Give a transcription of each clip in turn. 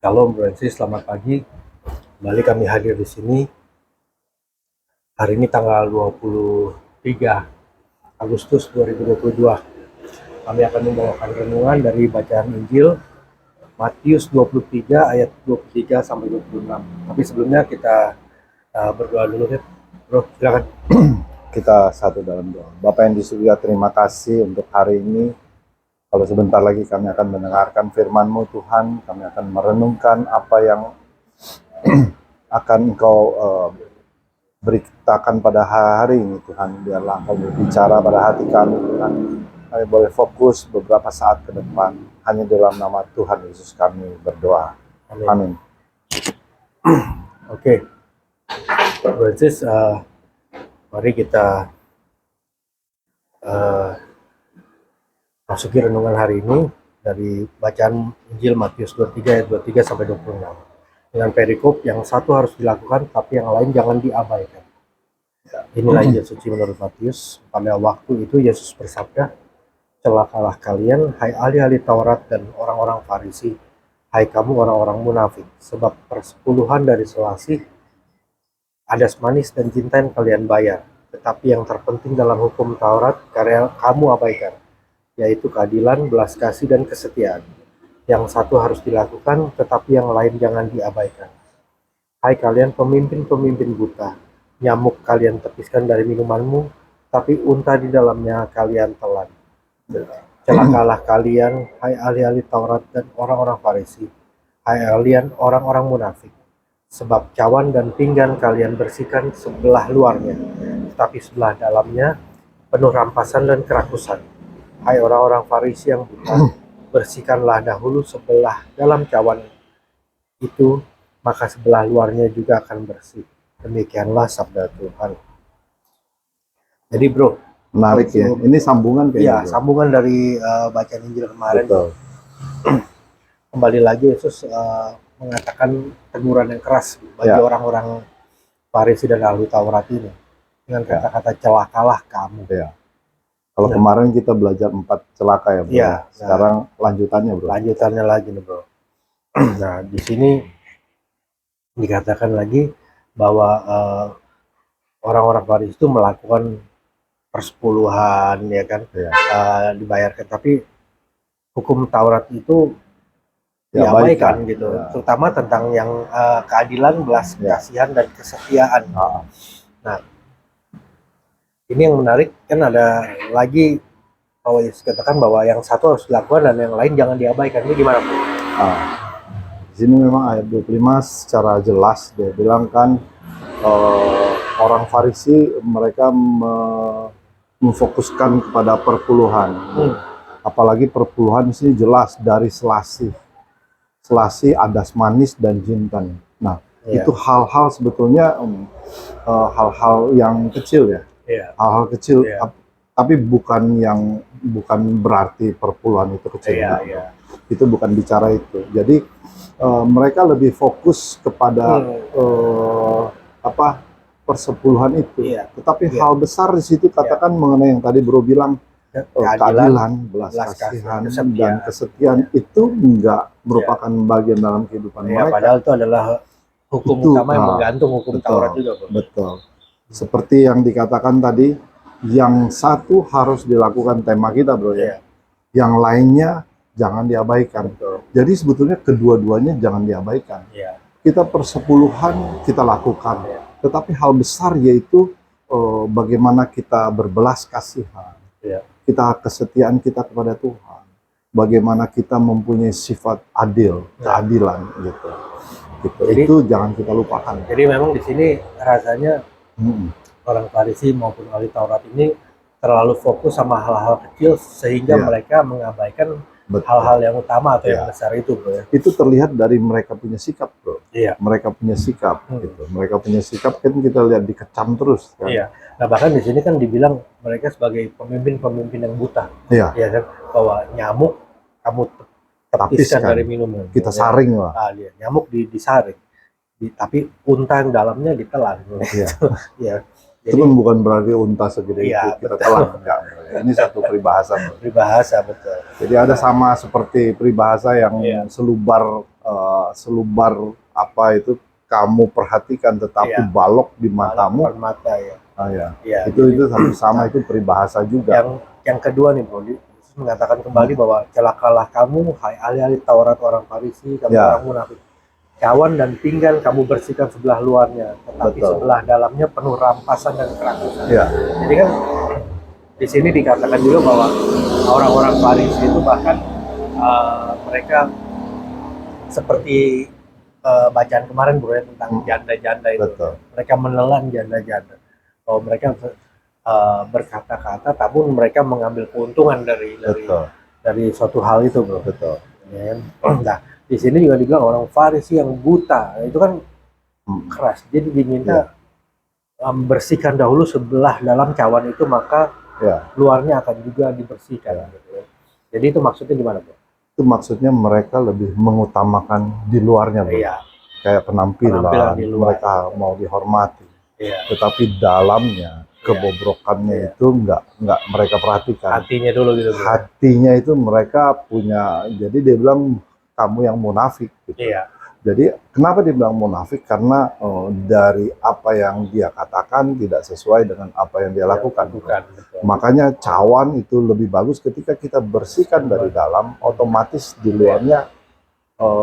Shalom Bro Ensi, selamat pagi. Kembali kami hadir di sini. Hari ini tanggal 23 Agustus 2022. Kami akan membawakan renungan dari bacaan Injil Matius 23 ayat 23 sampai 26. Tapi sebelumnya kita berdoa dulu ya. Bro, silakan. Kita satu dalam doa. Bapa yang di surga, terima kasih untuk hari ini. Kalau sebentar lagi kami akan mendengarkan firman-Mu Tuhan, kami akan merenungkan apa yang akan Engkau beritakan pada hari ini Tuhan. Biarlah Engkau berbicara pada hati kami Tuhan. Kami boleh fokus beberapa saat ke depan. Hanya dalam nama Tuhan Yesus kami berdoa. Amin. Oke. Bro Ensi, mari kita masuki renungan hari ini dari bacaan Injil Matius 23 ayat 23 sampai 26. Dengan perikop yang satu harus dilakukan tapi yang lain jangan diabaikan. Inilah Injil suci menurut Matius. Pada waktu itu Yesus bersabda, "Celakalah kalian, hai ahli-ahli Taurat dan orang-orang Farisi, hai kamu orang-orang munafik, sebab persepuluhan dari selasih, adas manis dan jintan kalian bayar, tetapi yang terpenting dalam hukum Taurat kamu abaikan, yaitu keadilan, belas kasih, dan kesetiaan. Yang satu harus dilakukan, tetapi yang lain jangan diabaikan. Hai kalian pemimpin-pemimpin buta, nyamuk kalian tepiskan dari minumanmu, tapi unta di dalamnya kalian telan. Celakalah kalian, hai ahli-ahli Taurat dan orang-orang Farisi, hai kalian orang-orang munafik, sebab cawan dan pinggan kalian bersihkan sebelah luarnya, tetapi sebelah dalamnya penuh rampasan dan kerakusan. Hai orang-orang Farisi yang buta, bersihkanlah dahulu sebelah dalam cawan itu, maka sebelah luarnya juga akan bersih. Demikianlah sabda Tuhan." Jadi bro, menarik ya. Ini sambungan kayaknya. Iya, sambungan dari bacaan Injil kemarin. Betul. Kembali lagi Yesus mengatakan teguran yang keras bagi orang-orang Farisi dan ahli Taurat ini dengan kata-kata celakalah kamu. Ya. Kalau kemarin kita belajar 4 celaka ya bro. Iya. Sekarang lanjutannya bro. Lanjutannya lagi nih bro. Nah di sini dikatakan lagi bahwa orang-orang Farisi itu melakukan persepuluhan ya kan, dibayarkan, tapi hukum Taurat itu diabaikan gitu, terutama tentang yang keadilan, belas kasihan, dan kesetiaan. Nah ini yang menarik kan, ada lagi bahwa Yesus katakan bahwa yang satu harus dilakukan dan yang lain jangan diabaikan. Ini gimana Bu? Di sini memang ayat 25 secara jelas dia bilang kan, orang Farisi mereka memfokuskan kepada perpuluhan. Apalagi perpuluhan di sini jelas dari selasih, adas manis dan jintan. Nah, itu hal-hal sebetulnya hal-hal yang kecil ya. Hal-hal kecil, tapi bukan berarti perpuluhan itu kecil. Itu bukan bicara itu. Jadi mereka lebih fokus kepada persepuluhan itu. Tetapi hal besar di situ katakan mengenai yang tadi bro bilang, keadilan, belas kasihan, dan kesetiaan itu enggak merupakan bagian dalam kehidupan mereka. Padahal itu adalah hukum utama yang menggantung hukum Taurat juga bro. Betul. Seperti yang dikatakan tadi, yang satu harus dilakukan, tema kita bro ya. Yang lainnya jangan diabaikan. Jadi sebetulnya kedua-duanya jangan diabaikan. Kita persepuluhan kita lakukan, tetapi hal besar yaitu bagaimana kita berbelas kasihan, kita kesetiaan kita kepada Tuhan, bagaimana kita mempunyai sifat adil, keadilan gitu. Jadi, itu jangan kita lupakan. Jadi memang di sini rasanya orang Farisi maupun ahli Taurat ini terlalu fokus sama hal-hal kecil sehingga mereka mengabaikan hal-hal yang utama atau yang besar itu bro ya. Itu terlihat dari mereka punya sikap bro. Mereka punya sikap gitu. Mereka punya sikap kan kita lihat dikecam terus kan? Nah bahkan di sini kan dibilang mereka sebagai pemimpin-pemimpin yang buta. Ya kan, bahwa nyamuk kamu tepiskan dari minuman. Kita saring lah. Nyamuk disaring. Tapi unta yang dalamnya ditelan. Itu kan bukan berarti unta segede itu kita telan, enggak. Ini satu peribahasa. Peribahasa betul. Jadi ada sama seperti peribahasa yang selubar selubar apa itu kamu perhatikan tetapi Iya. balok di matamu. Depan mata ya. Ah, ya. Iya. Itu sama itu peribahasa juga. Yang kedua nih bro, Yesus mengatakan kembali bahwa celakalah kamu, hai ahli-ahli Taurat orang Farisi, kamu Ya. orang munafik. Cawan dan pinggan kamu bersihkan sebelah luarnya, tetapi Betul. sebelah dalamnya penuh rampasan dan kerakusan. Ya. Jadi kan di sini dikatakan juga bahwa orang-orang Farisi itu bahkan mereka seperti bacaan kemarin bro ya tentang janda-janda itu. Betul. Mereka menelan janda-janda. Bahwa mereka berkata-kata, tapi mereka mengambil keuntungan dari suatu hal itu bro. Betul. Ya. Nah, di sini juga dibilang orang Farisi yang buta, itu kan keras. Jadi diminta bersihkan dahulu sebelah dalam cawan itu, maka Ya. luarnya akan juga dibersihkan. Gitu ya. Jadi itu maksudnya gimana bro? Itu maksudnya mereka lebih mengutamakan di luarnya, bro. Iya. Kayak penampilan Di luar. mereka mau dihormati. Iya. Tetapi dalamnya kebobrokannya itu nggak mereka perhatikan. Hatinya dulu gitu bro. Hatinya itu mereka punya, jadi dia bilang kamu yang munafik gitu. Iya. Jadi kenapa dia bilang munafik? Karena dari apa yang dia katakan tidak sesuai dengan apa yang dia lakukan. Betul. Makanya cawan itu lebih bagus ketika kita bersihkan dari dalam, otomatis di luarnya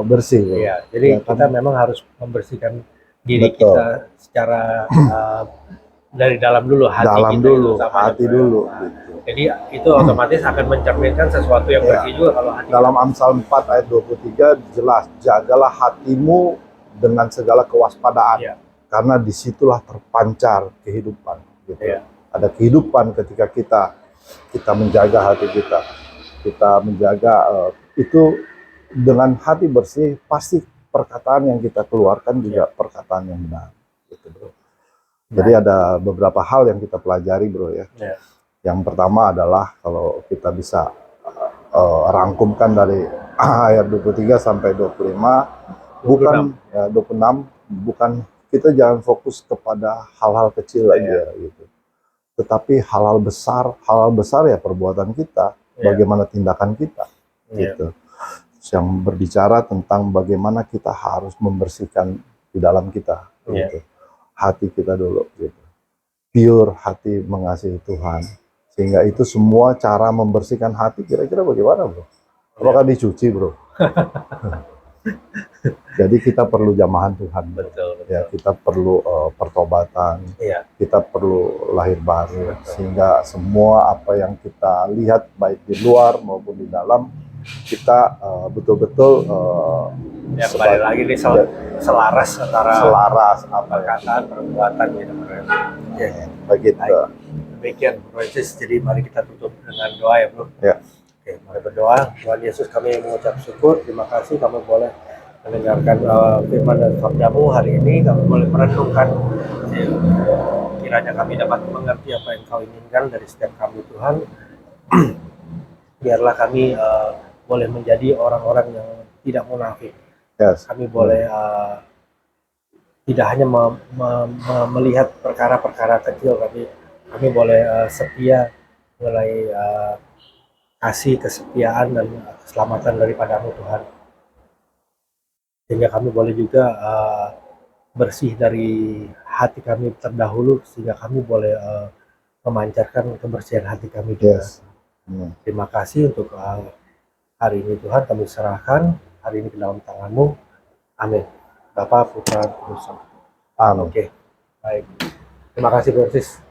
bersih. Iya. Jadi Ya, kita memang harus membersihkan diri Betul. kita secara dari dalam dulu, hati dalam kita dulu, itu sama hati bro. dulu. Nah, Gitu. jadi itu otomatis akan mencerminkan sesuatu yang bersih juga kalau hati. Dalam Amsal 4 ayat 23 jelas, jagalah hatimu dengan segala kewaspadaan, Iya. karena disitulah terpancar kehidupan. Gitu. Iya. Ada kehidupan ketika kita menjaga hati kita menjaga itu dengan hati bersih, pasti perkataan yang kita keluarkan juga perkataan yang benar. Gitu, bro. Jadi ada beberapa hal yang kita pelajari, bro ya. Iya. Yang pertama adalah kalau kita bisa rangkumkan dari ayat 23 sampai 25, 26, bukan kita jangan fokus kepada hal-hal kecil aja gitu. Tetapi hal-hal besar ya perbuatan kita, bagaimana tindakan kita gitu. Yang berbicara tentang bagaimana kita harus membersihkan di dalam kita gitu. Hati kita dulu gitu. Pure hati mengasihi Tuhan. Sehingga itu semua cara membersihkan hati kira-kira bagaimana, bro? Apakah dicuci, bro? Jadi kita perlu jamahan Tuhan. Betul. Ya, kita perlu pertobatan. Iya. Kita perlu lahir baru. Sehingga semua apa yang kita lihat baik di luar maupun di dalam, kita betul-betul kembali lagi nih selaras antara perkataan, perbuatan gitu. Ya, begitu. Demikian Bro Yesus, jadi mari kita tutup dengan doa ya bro. Ya. Oke, mari berdoa. Tuhan Yesus, kami mengucap syukur, terima kasih kami boleh mendengarkan firman dan sabdamu hari ini, kami boleh merenungkan. Kiranya kami dapat mengerti apa yang Kau inginkan dari setiap kami Tuhan. Biarlah kami boleh menjadi orang-orang yang tidak munafik. Yes. Kami boleh tidak hanya melihat perkara-perkara kecil, tapi kami boleh setia mulai kasih kesetiaan dan keselamatan daripadamu Tuhan. Sehingga kami boleh juga bersih dari hati kami terdahulu, sehingga kami boleh memancarkan kebersihan hati kami juga. Yes. Terima kasih untuk hari ini Tuhan, kami serahkan hari ini ke dalam tangan-Mu. Amin. Bapa, Putra, Kudus. Amin. Oke, baik. Terima kasih Bro Sis.